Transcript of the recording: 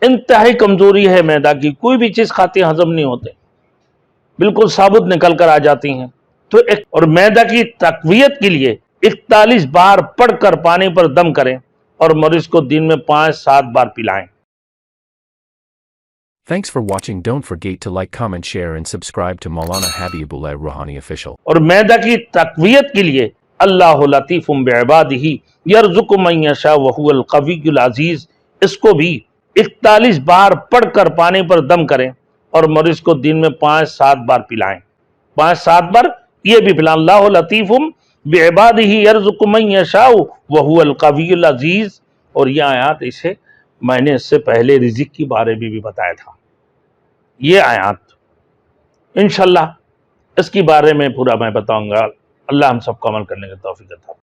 انتہائی کمزوری ہے میدا کی، کوئی بھی چیز کھاتے ہضم نہیں ہوتے، بالکل ثابت نکل کر آ جاتی ہیں۔ تو اور میدا کی تقویت کے لیے 41 بار پڑھ کر پانی پر دم کریں اور مریض کو دن میں 5-7 بار پلائیں۔ Thanks for watching. Don't forget to like, comment, share and subscribe to Maulana Habibullah Rohani official. اور میدا کی تقویت کے لیے اللہ لطیف بعبادہ یرزق من یشاء وہو القوی العزیز، اس کو بھی 41 بار پڑھ کر پانی پر دم کریں اور مریض کو دن میں 5-7 بار پلائیں۔ 5-7 بار یہ بھی پلائیں۔ اللہ لطیف بعبادہ یرزق من یشاء وہو القوی العزیز۔ اور یہ آیات اسے میں نے اس سے پہلے رزق کے بارے میں بھی بتایا تھا۔ یہ آیات انشاءاللہ اس کی بارے میں پورا میں بتاؤں گا۔ اللہ ہم سب کو عمل کرنے کا توفیق عطا فرمائے۔